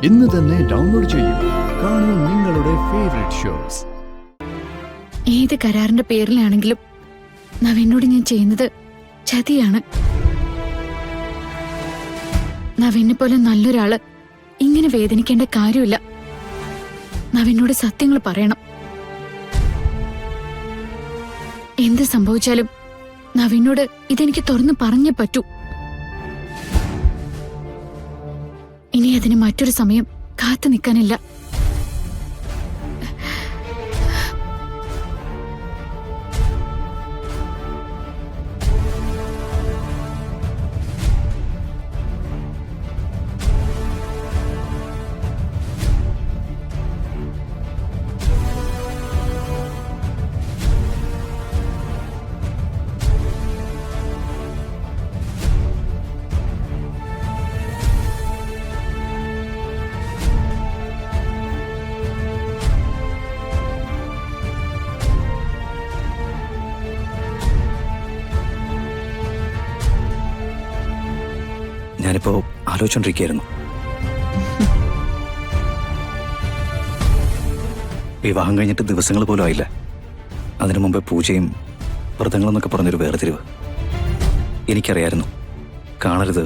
ഇന്ന് തന്നെ ഡൗൺലോഡ് ചെയ്യൂ. കാണൂ നിങ്ങളുടെ ഫേവറേറ്റ് ഷോസ്. ഏത് കരാറിന്റെ പേരിലാണെങ്കിലും നവീനോട് ഞാൻ ചെയ്യുന്നത് ചതിയാണ്. നവീനെ പോലെ നല്ലൊരാള് ഇങ്ങനെ വേദനിക്കേണ്ട കാര്യമില്ല. നവീനോട് സത്യങ്ങൾ പറയണം. എന്ത് സംഭവിച്ചാലും നവീനോട് ഇതെനിക്ക് തുറന്നു പറഞ്ഞേ പറ്റൂ. ഇനി അതിന് മറ്റൊരു സമയം കാത്തു നിൽക്കാനില്ല. ഞാനിപ്പോ ആലോചിച്ചോണ്ടിരിക്കുകയായിരുന്നു. വിവാഹം കഴിഞ്ഞിട്ട് ദിവസങ്ങൾ പോലും ആയില്ല, അതിനു മുമ്പേ പൂജയും വ്രതങ്ങളെന്നൊക്കെ പറഞ്ഞൊരു വേർതിരിവ്. എനിക്കറിയായിരുന്നു കാണരുത്,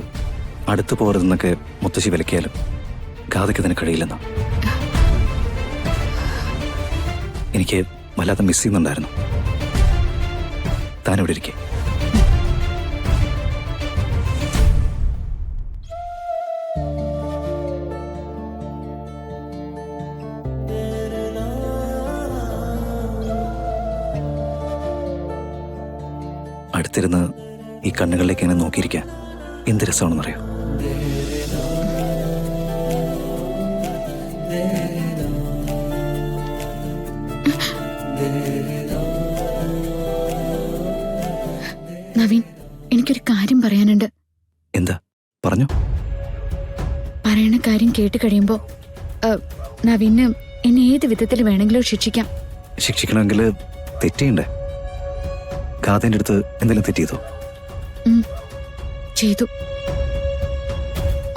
അടുത്തു പോകരുതെന്നൊക്കെ മുത്തശ്ശി വിലക്കിയാലും ഗാഥയ്ക്ക് അതിന് കഴിയില്ലെന്ന. എനിക്ക് വല്ലാതെ മിസ് ചെയ്യുന്നുണ്ടായിരുന്നു. താനിവിടെ ഇരിക്കേ. അടുത്തിരുന്ന് ഈ കണ്ണുകളിലേക്ക് ഇങ്ങനെ നോക്കിയിരിക്കാൻ എന്ത് രസമാണെന്നറിയോ? നവീൻ, എനിക്കൊരു കാര്യം പറയാനുണ്ട്. എന്താ? പറഞ്ഞു. പറയണ കാര്യം കേട്ട് കഴിയുമ്പോ നവീന് എന്നെ ഏത് വിധത്തിൽ വേണമെങ്കിലും ശിക്ഷിക്കാം. ശിക്ഷിക്കണമെങ്കിൽ തെറ്റിയുണ്ടേ? ഗാഥേന്റെ അടുത്ത് എന്തെങ്കിലും തെറ്റിയതോ? ചെയ്തു.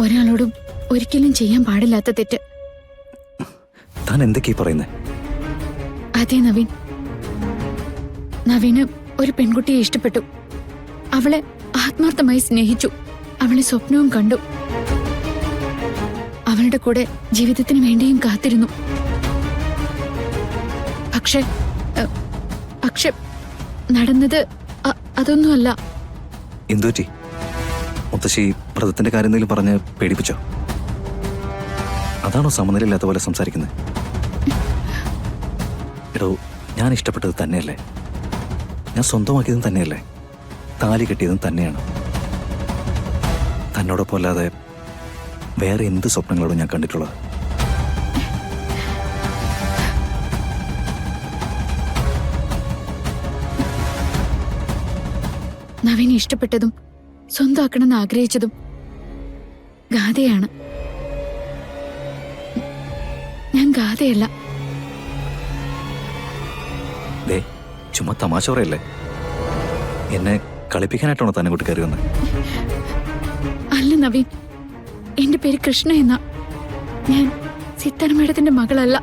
ഒരാളോടും ഒരിക്കലും ചെയ്യാൻ പാടില്ലാത്ത തെറ്റ്. താൻ എന്തൊക്കെയാ പറയുന്നേ? അതെ നവീൻ, നവീന് ഒരു പെൺകുട്ടിയെ ഇഷ്ടപ്പെട്ടു. അവളെ ആത്മാർത്ഥമായി സ്നേഹിച്ചു. അവളെ സ്വപ്നവും കണ്ടു. അവളുടെ കൂടെ ജീവിതത്തിന് വേണ്ടിയും കാത്തിരുന്നു. പക്ഷെ നടന്നത് അതൊന്നുമല്ല. എന്തുപറ്റി? മുത്തശ്ശി വ്രതത്തിന്റെ കാര്യം എന്തെങ്കിലും പറഞ്ഞ് പേടിപ്പിച്ചോ? അതാണോ സമനിലയില്ലാത്ത പോലെ സംസാരിക്കുന്നത്? എടോ, ഞാൻ ഇഷ്ടപ്പെട്ടത് തന്നെയല്ലേ, ഞാൻ സ്വന്തമാക്കിയതും തന്നെയല്ലേ, താലി കെട്ടിയതും തന്നെയാണ്. തന്നോടൊപ്പം അല്ലാതെ വേറെ എന്ത് സ്വപ്നങ്ങളോടും ഞാൻ കണ്ടിട്ടുള്ളത്? നവീനെ ഇഷ്ടപ്പെട്ടതും സ്വന്തമാക്കണമെന്ന് ആഗ്രഹിച്ചതും ഗാഥയാണ്. ഞാൻ ഗാഥയല്ല. ചുമ്മാ തമാശ പറയല്ലേ? എന്നെ കളിപ്പിക്കാനായിട്ടാണോ തന്നെ കൂട്ടി കയറി വന്നത്? അല്ല നവീൻ, എന്റെ പേര് കൃഷ്ണ എന്ന. ഞാൻ സിത്താര മേഡത്തിന്റെ മകളല്ല.